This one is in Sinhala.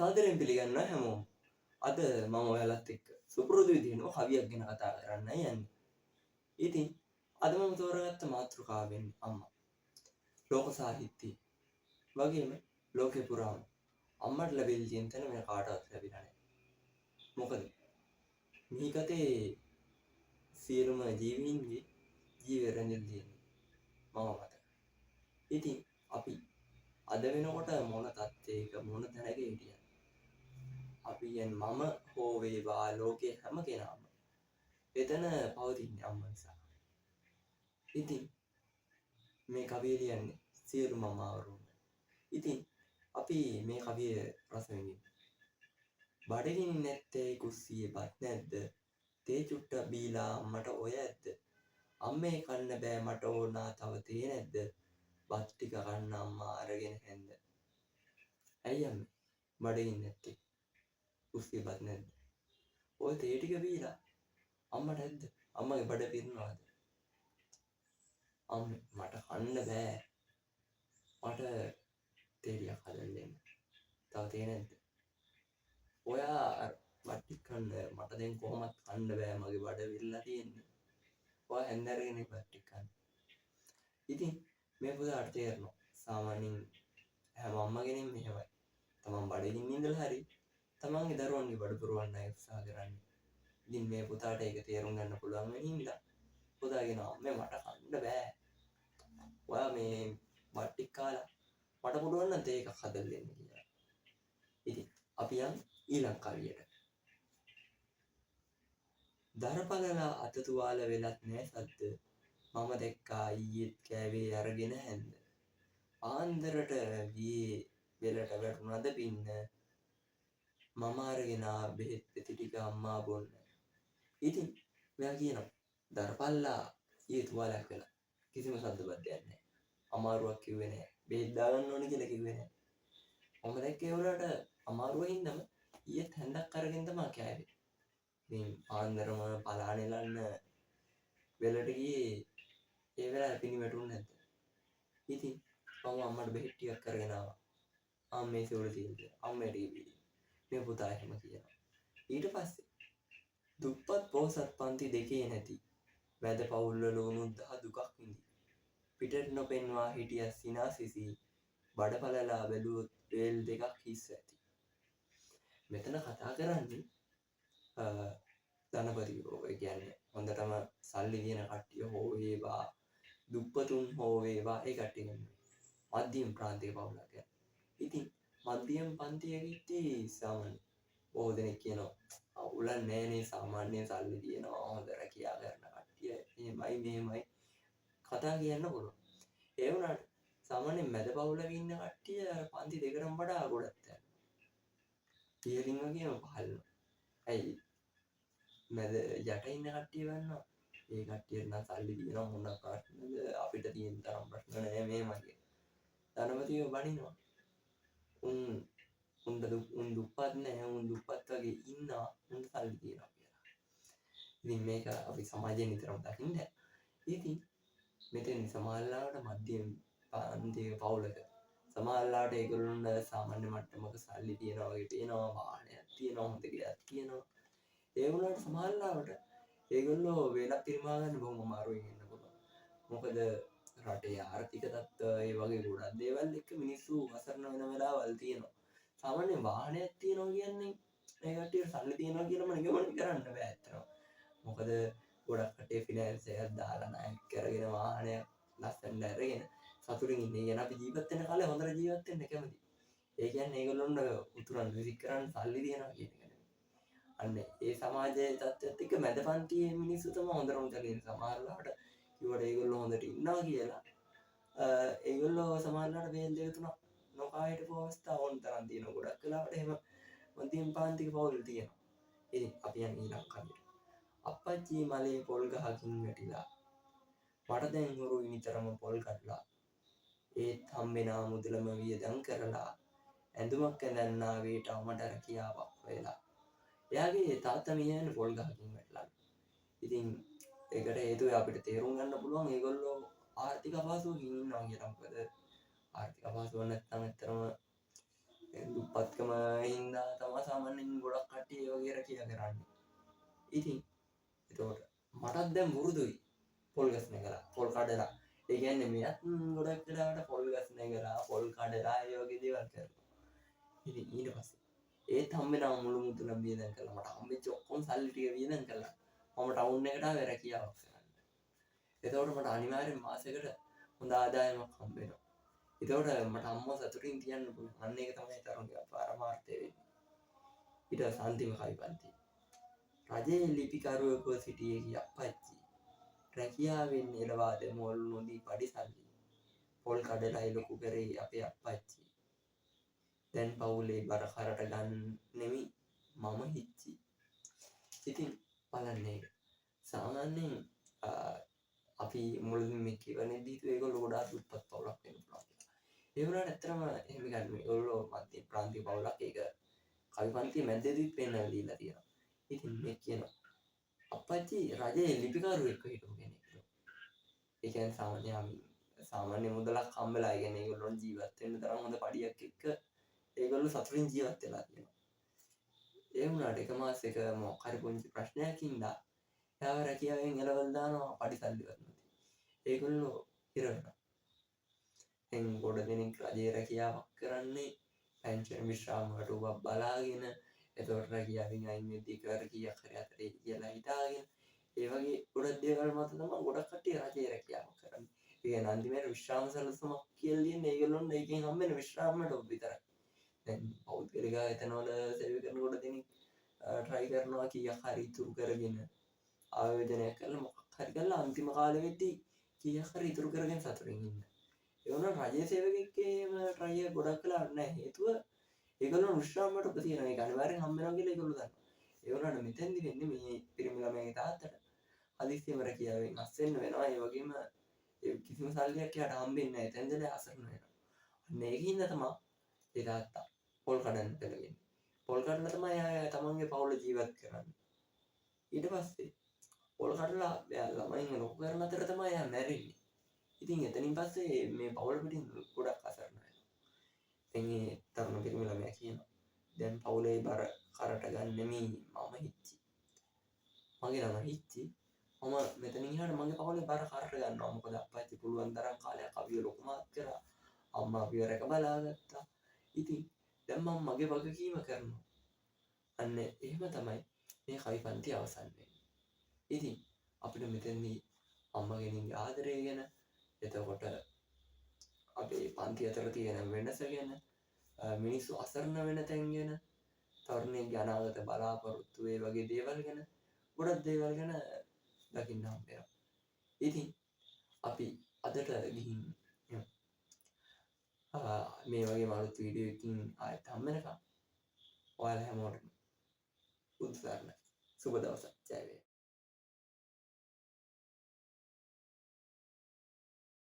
සාදරයෙන් පිළිගන්නවා හැමෝම. අද මම ඔයාලත් එක්ක සුපුරුදු විදිහටම කවියක් ගැන කතා කරන්නයි යන්නේ. ඉතින් අද මම තෝරාගත්ත මාතෘකාව වෙන්නේ අම්මා. ලෝක සාහිත්‍යයේ වගේම ලෝකේ පුරාම අම්මට ලැබෙන්න තියෙන තැන වෙන කාටවත් ලැබිලා නැහැ. මොකද මිහිකතේ සියලුම ජීවීන්ගේ ජීවය රැඳිලා තියෙන්නේ මම මත. ඉතින් අපි අද වෙනකොට මොන තත්ත්වයක මොන තැනක හිටියද අපි මම හෝ වේවා ලෝකයේ හැම කෙනාම එතන පවතින්නේ අම්ම නිසා. ඉතින් මේ කවිය ලියන්නේ සියලු මමාවරුන්ට. ඉතින් අපි මේ කවිය රස විඳිමු. බඩගිනි නැත්තේ කුස්සියේ බත් නැද්ද? තේ චුට්ටක් බීලා අම්මට ඔය ඇද්ද? අම්මේ කන්න බෑ මට ඕනා තව තේ නැද්ද? බත් ටික කන්න අම්මා අරගෙන හැන්ද? ඇයි අම්මේ බඩගිනි නැත්තේ? කුස්සියේ බත් නැද්ද? ඔය තේ ටික බීලා අම්මට ඇද්ද? අම්මගේ බඩ පිරෙනවද? අම්මේ මට කන්න බෑ. මට තේ ටිකක් හදලා දෙන්න. තව තේ නැද්ද? ඔයා බත් ටික කන්න මට දැන් කොහොමත් කන්න බෑ මගේ බඩ විල්ලා තියෙන්නේ. ඔයා හැන්දරගෙන බත් ටික කන්න. ඉතින් මේ පුතාට තේරෙනවා සාමාන්‍යයෙන් හැම අම්ම කෙනෙක්ම මෙහෙමයි. තමන් බඩගින්න ඉඳලා හරි තමන්ගේ දරුවන්ගේ බඩ පුරවන්නයි උත්සාහ කරන්නේ. ඉතින් මේ පුතාට ඒක තේරුම් ගන්න පුළුවන් වෙන හින්දා පුතා කියනවා අම්මේ මට කන්න බෑ. ඔයා මේ බත් ටික කාලා මට පුළුවන් නම් තේ එකක් හදලා දෙන්න කියලා. ඉතින් අපි යන් ඊළඟ කවියට. දරපලලා අත තුවාල වෙලත් නෑ සද්ද. මම දැක්කා ඊයේත් කෑවේ අරගෙන හැන්ද. ආන්දරට ගියේ වෙලට වැටුණද පින්න. මම අරගෙන බෙහෙත් පෙති ටික අම්මා බොන්න. ඉතින් මෙයා කියනවා දරපල්ලා ඊයේ තුවාලයක් වෙලා කිසිම සද්ද බද්දයක් නැහැ. අමාරුවක් කිව්වේ නැහැ. බෙහෙත් දාගන්න ඕනේ කියලා කිව්වේ නැහැ. මම දැක්කේ උරට අමාරුව හින්දාම ඊයේත් හැන්දක් අරගෙන තමයි කෑවේ. ඉතින් ආන්දරම පලානෙලන්න වෙලට ගියේ ඒ වෙලාවේ පිණි වැටුන්නේ නැද්ද? ඉතින් මම අම්මට බෙහෙත් ටිකක් අරගෙන ආවා. අම්මේ සෝල තියෙන්නේ. අම්මට කිව්වේ මේ පුතා එහෙම කියනවා. ඊට පස්සේ දුප්පත් පොහොසත් පන්ති දෙකේ නැති වැද පවුල්වල වුණුත් දුකක් විඳි. පිටට නොපෙන්වා හිටිය සිනාසිසි බඩපලලා බැලුවොත් වේල් දෙකක් හිස් ඇති. මෙතන කතා කරන්නේ ධනපතියෝ. ඒ කියන්නේ හොඳටම සල්ලි තියෙන කට්ටිය හෝ වේවා දුප්පතුන් හෝ වේවා ඒ කට්ටිය නෙමෙයි. මධ්‍යම ප්‍රාන්තයේ පවුලක් ගැන. ඉතින් මධ්‍යම පන්තියේ ඉති සාමාන්‍ය බොහෝ දෙනෙක් කියනවා අවුලක් නෑනේ සාමාන්‍ය සල්ලි තියෙනවා හොඳ රැකියා කරන කට්ටිය එහෙමයි මෙහෙමයි කතා කියන්න පුළුවන්. ඒ වුණාට සාමාන්‍ය මැද පවුලක ඉන්න කට්ටිය අර පන්ති දෙකටම වඩා ගොඩක් යනවා. ඉහළින් වගේම පහළින්. ඇයි මැද යට ඉන්න කට්ටිය ගන්නවා. ඒ කට්ටියට නම් සල්ලි තියෙනවා මොන ප්‍රශ්නද අපිට තියෙන තරම් ප්‍රශ්න නෑ මේමයි. ධනපතියෝ බනිනවා. උන් දුප්පත් නෑ උන් දුප්පත් වගේ ඉන්නවා උන් සල්ලි තියෙනවා කියලා. ඉතින් මේක අපි සමාජයෙන් නිතරම දකින්න. ඉතින් මෙතෙන් සමාජලාට මධ්‍යම පන්තියේ පවුලක සමාජලාට ඒගොල්ලොන්ට සාමාන්‍ය මට්ටමක සල්ලි තියෙනවා වගේ පේනවා වාහනයක් තියෙනවා හොඳ ගෙයක් තියෙනවා. ඒ වුණාට සමාජලාට ඒගොල්ලෝ වේලක් තිරමා ගන්න බොහොම අමාරුවෙන් ඉන්න පුළුවන්. මොකද රටේ ආර්ථික තත්ත්වය ඒ වගේ ගොඩක් දේවල් එක්ක මිනිස්සු අසරණ වෙන වෙලාවල් තියෙනවා. සාමාන්‍ය වාහනයක් තියෙනවා කියන්නේ ඒ කට්ටියට සල්ලි තියෙනවා කියලාම නිගමනය කරන්න බෑ ඇත්තටම. මොකද ගොඩක් කටේ ෆිනෑන්ස් එකක් දාලා ණයක් කරගෙන වාහනයක් ලස්සනට අරගෙන සතුටින් ඉන්නේ. කියන අපි ජීවත් වෙන කාලේ හොඳට ජීවත් වෙන්න කැමති. ඒ කියන්නේ ඒගොල්ලොන්ට උතුරන් විසික් කරන්න සල්ලි තියෙනවා කියන එක නෙමෙයි. අන්න ඒ සමාජයේ තත්ත්වයට එක්ක මැද පන්තියේ මිනිස්සු තමයි හොඳටම තලින් සමහරලාට කිව්වට ඒගොල්ලෝ හොඳට ඉන්නවා කියලා. ඒගොල්ලෝ සමහරලාට වේල් දෙක තුනක් නොකා හිටපු අවස්ථා ඕන තරම් තියෙනවා. ගොඩක් වෙලාවට එහෙම මධ්‍යම පාන්තික පවුල් තියෙනවා. ඉතින් අපි යන් ඊළඟ කවියට. අප්පච්චි මලේ පොල් ගහකින් වැටිලා මට දැන් හුරුයි නිතරම පොල් කඩලා ඒත් හම්බෙනා මුදලම වියදම් කරලා ඇඳුමක් ඇඳන්නා වේට මට රැකියාවක් වෙලා. එයාගේ තාත්තා මියන්නේ පොල් ගහකින් වැටලා. ඉතින් ඒකට හේතුව අපිට තේරුම් ගන්න පුළුවන් ඒගොල්ලෝ ආර්ථික අපහසුවකින් ඉන්නවා කියලා. මොකද ආර්ථික අපහසුව නැත්නම් ඇත්තටම දුප්පත්කම හින්දා සාමාන්‍යයෙන් ගොඩක් කට්ටිය ඒ වගේ රැකියා කරන්නේ. ඉතින් එතකොට මටත් දැන් පුරුදුයි පොල් ගස් නැගලා පොල් කඩලා. ඒ කියන්නේ මෙයත් ගොඩක් වෙලාවට පොල් ගස් නැගලා පොල් කඩලා ඒ වගේ දේවල් කරනවා. ඉතින් ඊට පස්සේ ඒත් හම්බෙනවා මුළු මුතුන වියදම් කරලා මට හම්බෙච්ච ඔක්කොම සල්ලි ටික වියදම් කරලා මම ටවුන් එකට ආවේ රැකියාවක් කරන්න. එතකොට මට අනිවාර්යෙන් මාසෙකට හොඳ ආදායමක් හම්බ වෙනවා. එතකොට මට අම්මව සතුටින් තියන්න පුළුවන්. අන්න ඒක තමයි තරුණයා පරමාර්ථය වෙන්නේ. ඊට පස්සේ අන්තිම කවි පන්ති. රජයේ ලිපිකරුවෙකුව සිටියේ කී අප්පච්චි. රැකියාවෙන් එළවා දෙමොල් නොදී පඩිසල්ලි. පොල් කඩලා ලොකු කරේ අපේ අප්පච්චි. දැන් පවුලේ බර කරට ගන්න නෙමි මම හිච්චි. ඉතින් බලන්න ඒක. සාමාන්‍යයෙන් අපි මුලින්ම මේ කියවනේදී ඒගොල්ලෝ ගොඩාක් දුප්පත් පවුලක් වෙන්න පුළුවන්. ඒ වුණාට ඇත්තටම එහෙම ගන්න මේගොල්ලෝ මධ්‍ය ප්‍රාන්තික පවුලක් ඒක කවි පන්ති මැදදීත් පෙන්වලා දීලා තියෙනවා. ඉතින් මේ කියනවා අප්පච්චි රජයේ ලිපිකරුවෙක් හිටපු කෙනෙක්. ඒ කියන්නේ සාමාන්‍ය මුදලක් හම්බෙලා ඒ කියන්නේ ඒගොල්ලෝ ජීවත් වෙන්න තරම් හොඳ පඩියක් එක්ක ඒගොල්ලෝ සතුටින් ජීවත් වෙලා තියෙනවා. ඒ වුණාට එක මාසෙක මොකක් හරි පුංචි ප්‍රශ්නයකින් එයාව රැකියාවෙන් එළවලා දානවා පඩිසල්ලි වලට. ඒගොල්ලෝ ඉර වෙනවා. දැන් ගොඩ දෙනෙක් රජයේ රැකියාවක් කරන්නේ පෙන්ෂන් විශ්‍රාම වටුවක් බලාගෙන එතකොට රැකියාවෙන් අයින් වෙද්දී කර කීයක් හරි අතරේ කියලා හිතාගෙන ඒ වගේ ගොඩක් දේවල් මත තමයි ගොඩක් කට්ටිය රජයේ රැකියාවක් කරන්නේ. ඒ කියන්නේ අන්තිමට විශ්‍රාම සැලසුමක් කියලා දෙන්නේ ඒගොල්ලොන්ට ඒකෙන් හම්බෙන විශ්‍රාමයට විතරයි. දැන් පෞද්ගලික ආයතනවල සේවය කරන ගොඩ දෙනෙක් try කරනවා කීයක් හරි ඉතුරු කරගෙන ආයෝජනයක් කරලා මොකක් හරි කරලා අන්තිම කාලෙ වෙද්දී කීයක් හරි ඉතුරු කරගෙන සතුටින් ඉන්න. ඒ වුණා රජයේ සේවකෙක්ගේම try එක ගොඩක් වෙලාවට නැහැ. හේතුව ඒගොල්ලෝ විශ්‍රාමයට උපදිනවා. ඒක අනිවාර්යෙන් හම්බ වෙනවා කියලා ඒගොල්ලෝ දන්නවා. ඒ වුණාට මෙතෙන්දි වෙන්නේ මේ පිරිමි ළමයාගේ තාත්තට හදිස්සියම රැකියාවෙන් අස් වෙන්න වෙනවා. ඒ වගේම කිසිම සල්ලියක් එයාට හම්බෙන්නේ නැහැ. එතෙන්දලා අසරණ වෙනවා. අන්න ඒකින්ද තමයි ඒ තාත්තා පොල් කඩන්න පෙළවෙන්නේ. පොල් කඩලා තමයි එයා තමන්ගේ පවුල ජීවත් කරන්නේ. ඊට පස්සේ පොල් කඩලා එයා ළමයින් ලොකු කරන අතර තමයි එයා මැරෙන්නේ. ඉතින් එතනින් පස්සේ මේ පවුල පිටින් ගොඩක් අසරණ වෙනවා. දැන් මේ තරුණ පිරිමි ළමයා කියනවා දැන් පවුලේ බර කරට ගන්න නෙමෙයි මම හිච්චි. මගේ නම හිච්චි. මම මෙතනින් එහාට මගේ පවුලේ බර කරට ගන්නවා. මොකද අප්පච්චි පුළුවන් තරම් කාලයක් අපිව ලොකු මාත් කරා. අම්මා අපිව රැක බලාගත්තා. ඉතින් දැන් මම මගේ වගකීම කරනවා. අන්න එහෙම තමයි මේ කවි පන්ති අවසන් වෙන්නේ. ඉතින් අපිට මෙතනදී අම්මා කෙනෙක්ගේ ආදරය ගැන එතකොට අපේ පන්ති අතර තියෙන වෙනස ගැන මිනිස්සු අසරණ වෙන තැන් ගැන තරුණයෙක්ගේ අනාගත බලාපොරොත්තු ඒ වගේ දේවල් ගැන ගොඩක් දේවල් ගැන දකින්න හම්බෙනවා. ඉතින් අපි අදට ගිහින් මේ වගේ අලුත් වීඩියෝ එකකින් ආයෙත් හම්බ වෙනකම් ඔයාලා හැමෝටම උත්සාහයි. සුබ දවසක්. ජය වේවා.